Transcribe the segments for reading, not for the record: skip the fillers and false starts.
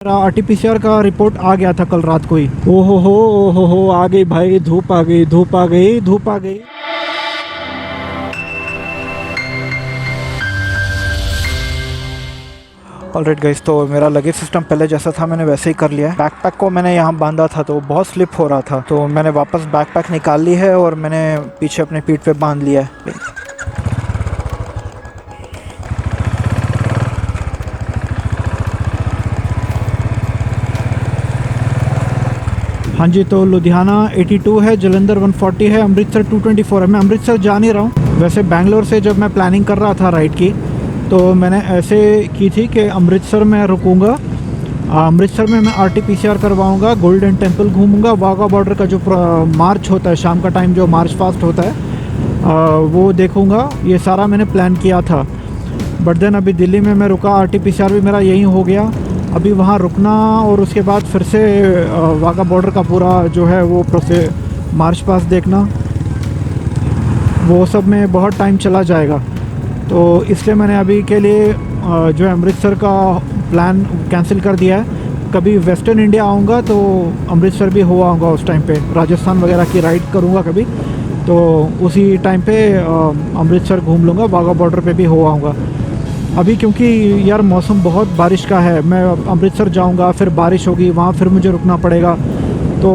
मेरा आरटीपीसीआर का रिपोर्ट आ गया था कल रात को ही। ओहो हो आ गई भाई, धूप आ गई, धूप आ गई, धूप आ गई। ऑलराइट गाइस, तो मेरा लगेज सिस्टम पहले जैसा था मैंने वैसे ही कर लिया है। बैकपैक को मैंने यहाँ बांधा था तो बहुत स्लिप हो रहा था, तो मैंने वापस बैकपैक निकाल ली है और मैंने पीछे अपने पीठ पे बांध लिया है। हाँ जी, तो लुधियाना 82 है, जलंधर 140 है, अमृतसर 224 है। मैं अमृतसर जा नहीं रहा हूँ। वैसे बैंगलोर से जब मैं प्लानिंग कर रहा था राइड की, तो मैंने ऐसे की थी कि अमृतसर में रुकूंगा। अमृतसर में मैं आरटीपीसीआर करवाऊंगा, गोल्डन टेम्पल घूमूंगा, वाघा बॉर्डर का जो मार्च होता है शाम का टाइम, जो मार्च फास्ट होता है वो देखूंगा। ये सारा मैंने प्लान किया था। बट देन अभी दिल्ली में मैं रुका, आरटीपीसीआर भी मेरा यहीं हो गया। अभी वहाँ रुकना और उसके बाद फिर से वाघा बॉर्डर का पूरा जो है वो प्रोसेस, मार्च पास देखना, वो सब में बहुत टाइम चला जाएगा। तो इसलिए मैंने अभी के लिए जो है अमृतसर का प्लान कैंसिल कर दिया है। कभी वेस्टर्न इंडिया आऊँगा तो अमृतसर भी हो आऊँगा उस टाइम पे, राजस्थान वगैरह की राइड करूँगा कभी, तो उसी टाइम पे अमृतसर घूम लूँगा, वाघा बॉर्डर पे भी हो आऊँगा। अभी क्योंकि यार मौसम बहुत बारिश का है, मैं अमृतसर जाऊंगा फिर बारिश होगी, वहाँ फिर मुझे रुकना पड़ेगा। तो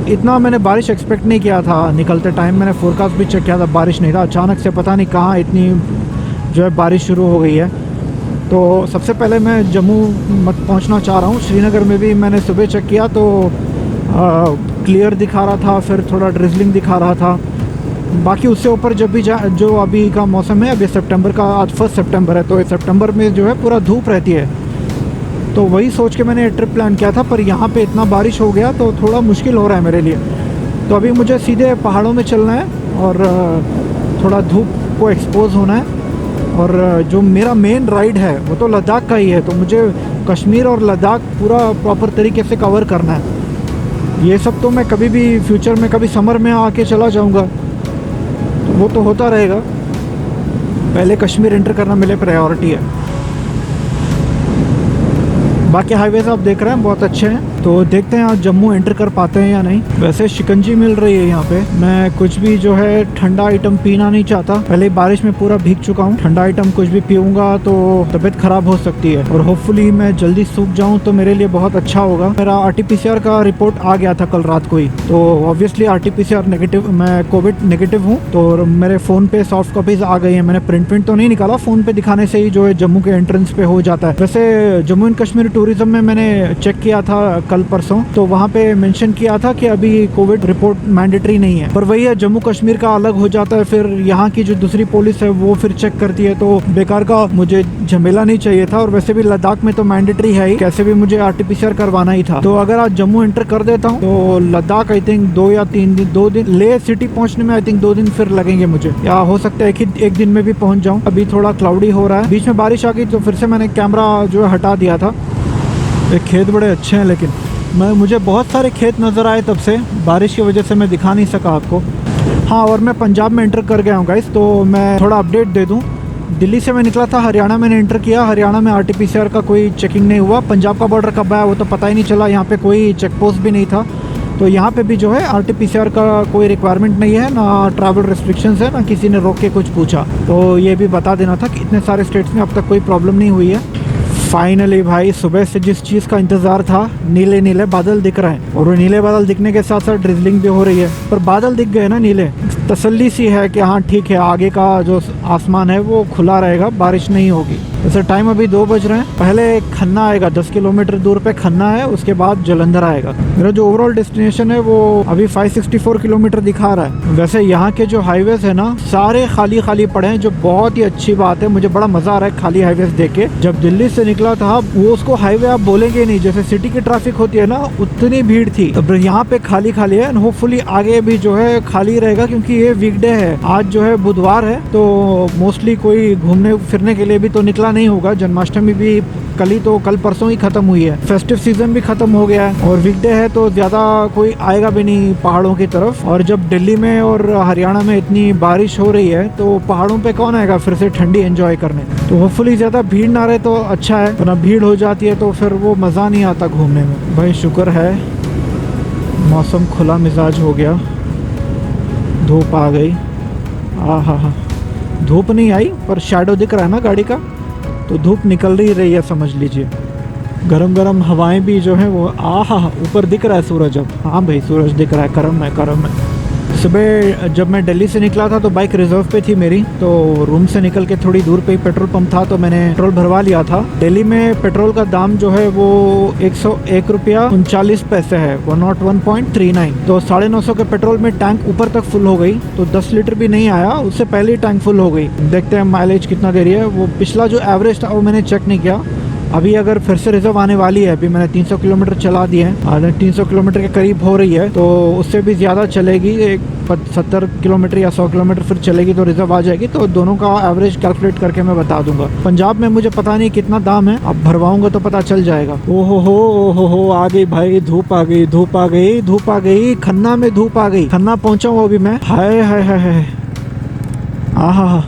इतना मैंने बारिश एक्सपेक्ट नहीं किया था। निकलते टाइम मैंने फोरकास्ट भी चेक किया था, बारिश नहीं था। अचानक से पता नहीं कहाँ इतनी जो है बारिश शुरू हो गई है। तो सबसे पहले मैं जम्मू पहुँचना चाह रहा हूँ। श्रीनगर में भी मैंने सुबह चेक किया तो क्लियर दिखा रहा था, फिर थोड़ा ड्रिजलिंग दिखा रहा था। बाकी उससे ऊपर जब भी जो अभी का मौसम है, अभी सितंबर का, आज 1 सितंबर है, तो सितंबर में जो है पूरा धूप रहती है। तो वही सोच के मैंने ट्रिप प्लान किया था, पर यहाँ पे इतना बारिश हो गया तो थोड़ा मुश्किल हो रहा है मेरे लिए। तो अभी मुझे सीधे पहाड़ों में चलना है और थोड़ा धूप को एक्सपोज होना है। और जो मेरा मेन राइड है वो तो लद्दाख का ही है, तो मुझे कश्मीर और लद्दाख पूरा प्रॉपर तरीके से कवर करना है। ये सब तो मैं कभी भी फ्यूचर में कभी समर में आके चला जाऊँगा, वो तो होता रहेगा। पहले कश्मीर एंटर करना मेरे प्रायोरिटी है। बाकी हाईवेज आप देख रहे हैं बहुत अच्छे हैं, तो देखते हैं आज जम्मू एंटर कर पाते हैं या नहीं। वैसे शिकंजी मिल रही है यहाँ पे। मैं कुछ भी जो है ठंडा आइटम पीना नहीं चाहता, पहले बारिश में पूरा भीग चुका हूँ। ठंडा आइटम कुछ भी पीऊंगा तो तबीयत खराब हो सकती है, और होपफुली मैं जल्दी सूख जाऊँ तो मेरे लिए बहुत अच्छा होगा। मेरा आरटीपीसीआर का रिपोर्ट आ गया था कल रात को ही, तो ऑब्वियसली आरटीपीसीआर नेगेटिव, मैं कोविड नेगेटिव हूँ। तो मेरे फ़ोन पे सॉफ्ट कॉपीज आ गई है। मैंने प्रिंट तो नहीं निकाला, फ़ोन पे दिखाने से ही जो है जम्मू के एंट्रेंस पे हो जाता है। वैसे जम्मू एंड कश्मीर टूरिज्म में मैंने चेक किया था कल परसों, तो वहाँ पे मेंशन किया था कि अभी कोविड रिपोर्ट मैंडेटरी नहीं है। पर वही है, जम्मू कश्मीर का अलग हो जाता है, फिर यहाँ की जो दूसरी पुलिस है वो फिर चेक करती है, तो बेकार का मुझे झमेला नहीं चाहिए था। और वैसे भी लद्दाख में तो मैंडेटरी है ही, कैसे भी मुझे आरटीपीसीआर करवाना ही था। तो अगर आज जम्मू एंटर कर देता हूँ तो लद्दाख आई थिंक 2 या 3 दिन, 2 दिन, लेह सिटी पहुँचने में आई थिंक 2 दिन फिर लगेंगे मुझे, या हो सकता है एक दिन में भी पहुँच जाऊँ। अभी थोड़ा क्लाउडी हो रहा है, बीच में बारिश आ गई तो फिर से मैंने कैमरा जो है हटा दिया था। ये खेत बड़े अच्छे हैं, लेकिन मुझे बहुत सारे खेत नज़र आए तब से, बारिश की वजह से मैं दिखा नहीं सका आपको। हाँ, और मैं पंजाब में एंटर कर गया हूँ गाइस, तो मैं थोड़ा अपडेट दे दूँ। दिल्ली से मैं निकला था, हरियाणा मैंने एंटर किया। हरियाणा में आरटीपीसीआर का कोई चेकिंग नहीं हुआ। पंजाब का बॉर्डर कब आया वो तो पता ही नहीं चला, यहाँ पे कोई चेक पोस्ट भी नहीं था। तो यहाँ पे भी जो है आरटीपीसीआर का कोई रिक्वायरमेंट नहीं है, ना ट्रैवल रिस्ट्रिक्शंस है, ना किसी ने रोक के कुछ पूछा। तो ये भी बता देना था कि इतने सारे स्टेट्स में अब तक कोई प्रॉब्लम नहीं हुई है। फाइनली भाई, सुबह से जिस चीज़ का इंतज़ार था, नीले नीले बादल दिख रहे हैं, और वो नीले बादल दिखने के साथ साथ ड्रिजलिंग भी हो रही है। पर बादल दिख गए ना नीले, तसल्ली सी है कि हाँ ठीक है, आगे का जो आसमान है वो खुला रहेगा, बारिश नहीं होगी। वैसे टाइम अभी 2 बज रहे हैं। पहले खन्ना आएगा, 10 किलोमीटर दूर पे खन्ना है, उसके बाद जलंधर आएगा। मेरा जो ओवरऑल डेस्टिनेशन है वो अभी 564 किलोमीटर दिखा रहा है। वैसे यहाँ के जो हाईवेज है ना, सारे खाली खाली पड़े हैं, जो बहुत ही अच्छी बात है। मुझे बड़ा मजा आ रहा है खाली हाईवेज देख के। जब दिल्ली से निकला था, वो उसको हाईवे आप बोलेंगे नहीं, जैसे सिटी की ट्रैफिक होती है ना, उतनी भीड़ थी। अब यहाँ पे खाली खाली है, होपफुली आगे भी जो है खाली रहेगा, क्योंकि ये वीकडे है। आज जो है बुधवार है, तो मोस्टली कोई घूमने फिरने के लिए भी तो निकला नहीं होगा। जन्माष्टमी भी कल परसों ही ख़त्म हुई है, फेस्टिव सीज़न भी ख़त्म हो गया है और वीकडे है तो ज़्यादा कोई आएगा भी नहीं पहाड़ों की तरफ। और जब दिल्ली में और हरियाणा में इतनी बारिश हो रही है तो पहाड़ों पे कौन आएगा फिर से ठंडी एंजॉय करने। तो होपफुली ज़्यादा भीड़ ना रहे तो अच्छा है, वरना भीड़ हो जाती है तो फिर वो मज़ा नहीं आता घूमने में। भाई शुक्र है मौसम खुला मिजाज हो गया, धूप आ गई। आहा, धूप नहीं आई पर शैडो दिख रहा है ना गाड़ी का, तो धूप निकल रही है समझ लीजिए। गरम गरम हवाएं भी जो है वो आहा, ऊपर दिख रहा है सूरज अब। हाँ भाई सूरज दिख रहा है, करम है। सुबह जब मैं दिल्ली से निकला था तो बाइक रिजर्व पे थी मेरी, तो रूम से निकल के थोड़ी दूर पे ही पेट्रोल पंप था तो मैंने पेट्रोल भरवा लिया था। दिल्ली में पेट्रोल का दाम जो है वो 101 रुपया 39 पैसे है, 101.39। तो 950 के पेट्रोल में टैंक ऊपर तक फुल हो गई, तो 10 लीटर भी नहीं आया, उससे पहले ही टैंक फुल हो गई। देखते हैं माइलेज कितना दे रही है। वो पिछला जो एवरेज था वो मैंने चेक नहीं किया। अभी अगर फिर से रिजर्व आने वाली है, अभी मैंने 300 किलोमीटर चला दिए हैं, 300 किलोमीटर के करीब हो रही है, तो उससे भी ज़्यादा चलेगी, एक 70 किलोमीटर या 100 किलोमीटर फिर चलेगी तो रिजर्व आ जाएगी। तो दोनों का एवरेज कैलकुलेट करके मैं बता दूंगा। पंजाब में मुझे पता नहीं कितना दाम है, अब भरवाऊंगा तो पता चल जाएगा। ओहो हो आ गई भाई, धूप आ गई, खन्ना में धूप आ गई। खन्ना पहुंचा हूँ अभी मैं। हाय आहा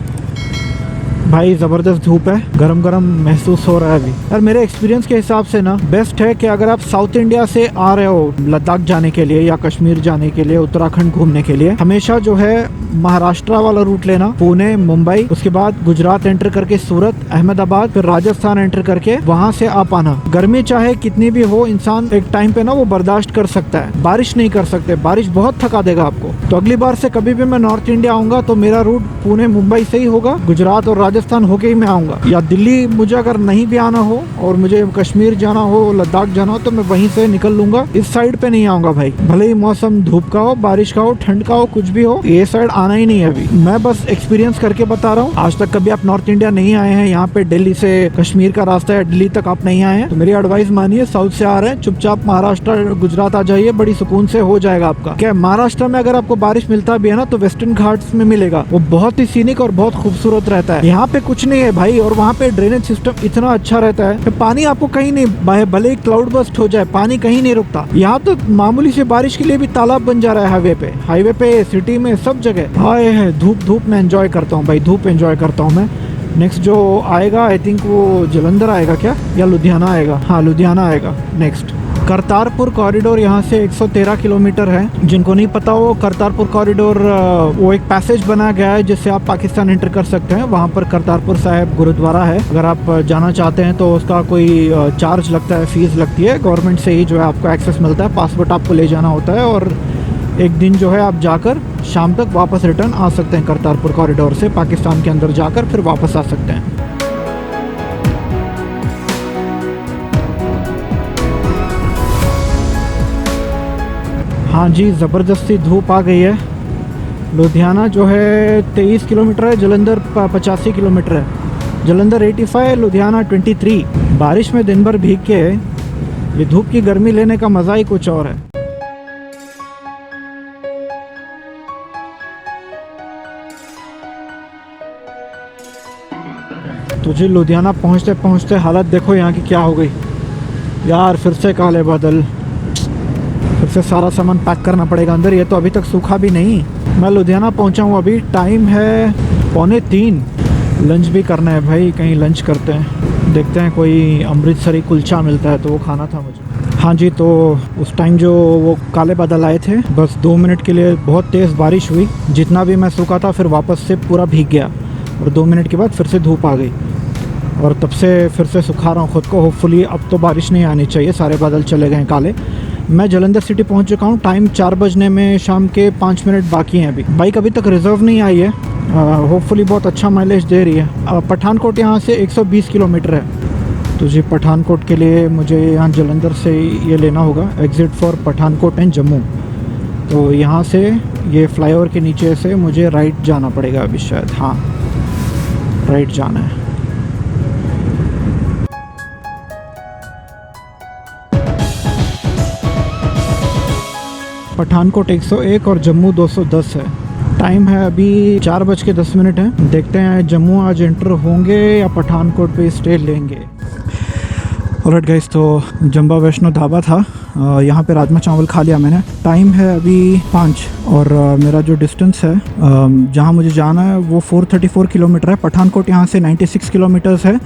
भाई ज़बरदस्त धूप है, गरम महसूस हो रहा है अभी। यार मेरे एक्सपीरियंस के हिसाब से ना बेस्ट है कि अगर आप साउथ इंडिया से आ रहे हो लद्दाख जाने के लिए या कश्मीर जाने के लिए, उत्तराखंड घूमने के लिए, हमेशा जो है महाराष्ट्र वाला रूट लेना, पुणे मुंबई, उसके बाद गुजरात एंटर करके सूरत अहमदाबाद, फिर राजस्थान एंटर करके वहां से आप आना। गर्मी चाहे कितनी भी हो, इंसान एक टाइम पे ना वो बर्दाश्त कर सकता है, बारिश नहीं कर सकते, बारिश बहुत थका देगा आपको। तो अगली बार से कभी भी मैं नॉर्थ इंडिया आऊंगा तो मेरा रूट पुणे मुंबई से ही होगा, गुजरात और राजस्थान होके ही मैं आऊंगा। या दिल्ली मुझे अगर नहीं भी आना हो और मुझे कश्मीर जाना हो, लद्दाख जाना हो, तो मैं वहीं से निकल लूंगा, इस साइड पे नहीं आऊंगा भाई। भले ही मौसम धूप का हो, बारिश का हो, ठंड का हो, कुछ भी हो, ये साइड आना ही नहीं है अभी। मैं बस एक्सपीरियंस करके बता रहा हूँ। आज तक कभी आप नॉर्थ इंडिया नहीं आए हैं, यहाँ पे दिल्ली से कश्मीर का रास्ता है, दिल्ली तक आप नहीं आए हैं, तो मेरी एडवाइस मानिए, साउथ से आ रहे हैं चुपचाप महाराष्ट्र गुजरात आ जाइए, बड़ी सुकून से हो जाएगा आपका। क्या महाराष्ट्र में अगर आपको बारिश मिलता भी है ना तो वेस्टर्न घाट्स में मिलेगा, वो बहुत ही सीनिक और बहुत खूबसूरत रहता है। यहाँ पे कुछ नहीं है भाई, और वहाँ पे ड्रेनेज सिस्टम इतना अच्छा रहता है कि पानी आपको कहीं नहीं, भले ही क्लाउड बस्ट हो जाए, पानी कहीं नहीं रुकता। यहाँ तो मामूली से बारिश के लिए भी तालाब बन जा रहा है हाईवे पे सिटी में सब जगह। हाय है धूप में एंजॉय करता हूँ भाई, धूप एंजॉय करता हूँ मैं। नेक्स्ट जो आएगा आई थिंक वो जलंधर आएगा क्या, या लुधियाना आएगा? हाँ लुधियाना आएगा नेक्स्ट। करतारपुर कॉरिडोर यहाँ से 113 किलोमीटर है। जिनको नहीं पता हो, करतारपुर कॉरिडोर वो एक पैसेज बना गया है जिससे आप पाकिस्तान एंटर कर सकते हैं। वहाँ पर करतारपुर साहिब गुरुद्वारा है, अगर आप जाना चाहते हैं तो उसका कोई चार्ज लगता है, फीस लगती है, गवर्नमेंट से ही जो है आपको एक्सेस मिलता है। पासपोर्ट आपको ले जाना होता है और एक दिन जो है आप जाकर शाम तक वापस रिटर्न आ सकते हैं करतारपुर कॉरिडोर से, पाकिस्तान के अंदर जाकर फिर वापस आ सकते हैं। हाँ जी, ज़बरदस्ती धूप आ गई है। लुधियाना जो है 23 किलोमीटर है, जलंधर 85 किलोमीटर है। जलंधर 85, लुधियाना 23। बारिश में दिन भर भीग के ये धूप की गर्मी लेने का मज़ा ही कुछ और है। तो जी लुधियाना पहुँचते पहुँचते हालत देखो यहाँ की क्या हो गई यार। फिर से काले बादल, फिर से सारा सामान पैक करना पड़ेगा अंदर। ये तो अभी तक सूखा भी नहीं। मैं लुधियाना पहुंचा हूं, अभी टाइम है 2:45। लंच भी करना है भाई, कहीं लंच करते हैं, देखते हैं कोई अमृतसरी कुलचा मिलता है तो वो खाना था मुझे। हाँ जी, तो उस टाइम जो वो काले बादल आए थे, बस 2 मिनट के लिए बहुत तेज़ बारिश हुई, जितना भी मैं सूखा था फिर वापस से पूरा भीग गया और 2 मिनट के बाद फिर से धूप आ गई और तब से फिर से सुखा रहा हूँ खुद को। होपफुली अब तो बारिश नहीं आनी चाहिए, सारे बादल चले गए काले। मैं जलंधर सिटी पहुंच चुका हूं, टाइम 4 बजने में शाम के 5 मिनट बाकी हैं। अभी बाइक अभी तक रिज़र्व नहीं आई है, होपफुली बहुत अच्छा माइलेज दे रही है। पठानकोट यहाँ से 120 किलोमीटर है, तो जी पठानकोट के लिए मुझे यहाँ जलंधर से ये लेना होगा, exit for Pathankot and Jammu. तो यहाँ से ये फ्लाईओवर के नीचे से मुझे राइट जाना पड़ेगा अभी शायद, हाँ राइट जाना है। पठानकोट 101 और जम्मू 210 है। टाइम है अभी 4:10 है। देखते हैं जम्मू आज एंटर होंगे या पठानकोट पे स्टे लेंगे। ऑलराइट गाइस, तो जंबा वैष्णो ढाबा था, यहाँ पे राजमा चावल खा लिया मैंने। टाइम है अभी 5 और मेरा जो डिस्टेंस है जहाँ मुझे जाना है वो 434 किलोमीटर है। पठानकोट यहाँ से 96 किलोमीटर्स है।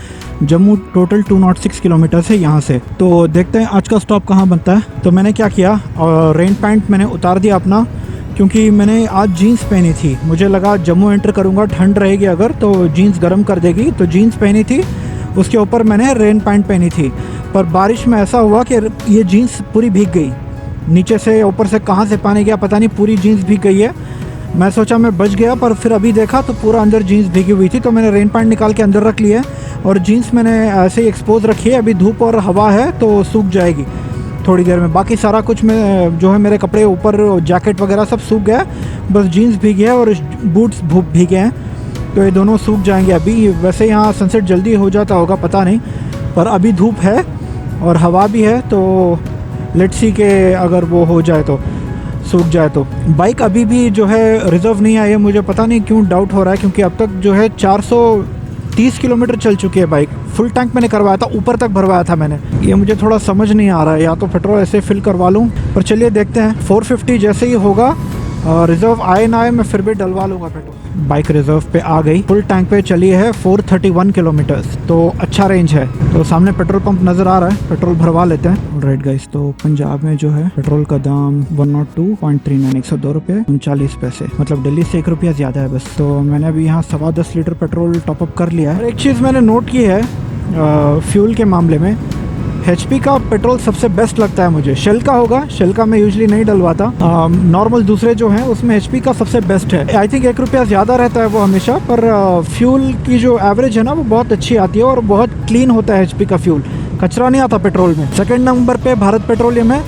जम्मू टोटल 206 किलोमीटर्स है यहाँ से। तो देखते हैं आज का स्टॉप कहाँ बनता है। तो मैंने क्या किया, रेन पैंट मैंने उतार दिया अपना, क्योंकि मैंने आज जीन्स पहनी थी। मुझे लगा जम्मू एंटर करूँगा, ठंड रहेगी अगर तो जीन्स गर्म कर देगी, तो जीन्स पहनी थी, उसके ऊपर मैंने रेन पैंट पहनी थी। पर बारिश में ऐसा हुआ कि ये जीन्स पूरी भीग गई, नीचे से ऊपर से कहाँ से पानी गया पता नहीं, पूरी जीन्स भीग गई है। मैं सोचा मैं बच गया, पर फिर अभी देखा तो पूरा अंदर जीन्स भीगी हुई थी। तो मैंने रेन पैंट निकाल के अंदर रख लिया और जीन्स मैंने ऐसे ही एक्सपोज रखी है। अभी धूप और हवा है तो सूख जाएगी थोड़ी देर में। बाकी सारा कुछ में जो है मेरे कपड़े ऊपर, जैकेट वगैरह सब सूख गया, बस जीन्स भीगी है और बूट्स भीगे हैं, तो ये दोनों सूख जाएंगे अभी। वैसे यहाँ सनसेट जल्दी हो जाता होगा पता नहीं, पर अभी धूप है और हवा भी है, तो लेट्स सी के अगर वो हो जाए तो सूख जाए। तो बाइक अभी भी जो है रिजर्व नहीं आई है, मुझे पता नहीं क्यों डाउट हो रहा है, क्योंकि अब तक जो है 430 किलोमीटर चल चुकी है बाइक। फुल टैंक मैंने करवाया था, ऊपर तक भरवाया था मैंने। ये मुझे थोड़ा समझ नहीं आ रहा है, या तो पेट्रोल ऐसे फिल करवा लूँ, पर चलिए देखते हैं। 450 जैसे ही होगा, रिजर्व आए ना आए मैं फिर भी डलवा लूँगा पेट्रोल। बाइक रिजर्व पे आ गई, फुल टैंक पे चली है 431 किलोमीटर्स, तो अच्छा रेंज है। तो सामने पेट्रोल पंप नज़र आ रहा है, पेट्रोल भरवा लेते हैं। ऑलराइट गाइस, तो पंजाब में जो है पेट्रोल का दाम 102.39, 102 रुपये 39 पैसे, मतलब दिल्ली से 1 रुपया ज़्यादा है बस। तो मैंने अभी यहाँ 10.25 लीटर पेट्रोल टॉपअप कर लिया है। एक चीज़ मैंने नोट की है फ्यूल के मामले में, HP का पेट्रोल सबसे बेस्ट लगता है मुझे। शेल का होगा, शेल का मैं यूजुअली नहीं डलवाता, नॉर्मल दूसरे जो हैं उसमें HP का सबसे बेस्ट है। आई थिंक 1 रुपया ज़्यादा रहता है वो हमेशा, पर फ्यूल की जो एवरेज है ना वो बहुत अच्छी आती है और बहुत क्लीन होता है HP का फ्यूल, कचरा नहीं आता पेट्रोल में। सेकेंड नंबर पे भारत पेट्रोलियम है,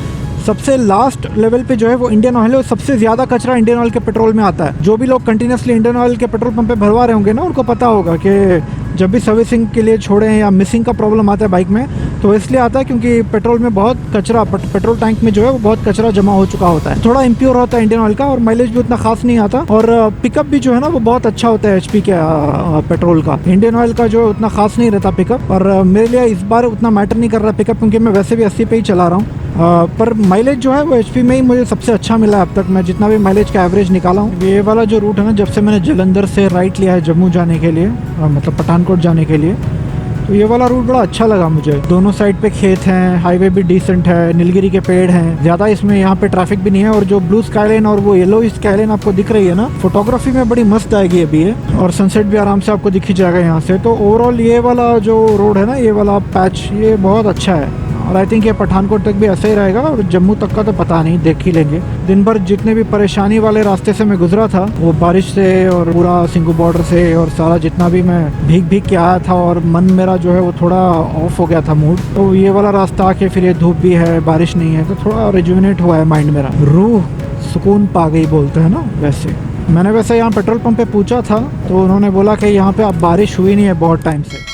सबसे लास्ट लेवल पे जो है वो इंडियन ऑयल है, और सबसे ज़्यादा कचरा इंडियन ऑयल के पेट्रोल में आता है। जो भी लोग कंटिन्यूसली इंडियन ऑयल के पेट्रोल पंप पे भरवा रहे होंगे ना, उनको पता होगा कि जब भी सर्विसिंग के लिए छोड़े हैं या मिसिंग का प्रॉब्लम आता है बाइक में, तो इसलिए आता है क्योंकि पेट्रोल में बहुत कचरा, पेट्रोल टैंक में जो है वो बहुत कचरा जमा हो चुका होता है। थोड़ा इम्प्योर होता है इंडियन ऑयल का, और माइलेज भी उतना खास नहीं आता, और पिकअप भी जो है ना वो बहुत अच्छा होता है HP के पेट्रोल का। इंडियन ऑयल का जो उतना खास नहीं रहता पिकअप, और मेरे लिए इस बार उतना मैटर नहीं कर रहा पिकअप, क्योंकि मैं वैसे भी 80 पे ही चला रहा हूँ। पर माइलेज जो है वो HP में ही मुझे सबसे अच्छा मिला है अब तक, मैं जितना भी माइलेज का एवरेज निकाला हूँ। ये वाला जो रूट है ना, जब से मैंने जलंधर से राइट लिया है जम्मू जाने के लिए, मतलब पठानकोट जाने के लिए, तो ये वाला रूट बड़ा अच्छा लगा मुझे। दोनों साइड पे खेत हैं, हाईवे भी डिसेंट है, नीलगिरी के पेड़ हैं, ज़्यादा इसमें यहाँ पे ट्रैफिक भी नहीं है। और जो ब्लू स्काईलाइन और वो येलो स्काईलाइन आपको दिख रही है ना, फोटोग्राफी में बड़ी मस्त आएगी अभी ये, और सनसेट भी आराम से आपको दिख ही जाएगा यहाँ से। तो ओवरऑल ये वाला जो रोड है ना, ये वाला पैच, ये बहुत अच्छा है, और आई थिंक ये पठानकोट तक भी ऐसा ही रहेगा, और जम्मू तक का तो पता नहीं, देख ही लेंगे। दिन भर जितने भी परेशानी वाले रास्ते से मैं गुजरा था, वो बारिश से और पूरा सिंगू बॉर्डर से, और सारा जितना भी मैं भीग भीग के आया था, और मन मेरा जो है वो थोड़ा ऑफ हो गया था मूड। तो ये वाला रास्ता आके फिर ये धूप भी है, बारिश नहीं है, तो थोड़ा रिजुविनेट हुआ है माइंड मेरा, रूह सुकून पा गई बोलते हैं ना वैसे। मैंने वैसे यहाँ पेट्रोल पंप पे पूछा था, तो उन्होंने बोला कि यहाँ पे अब बारिश हुई नहीं है बहुत टाइम से।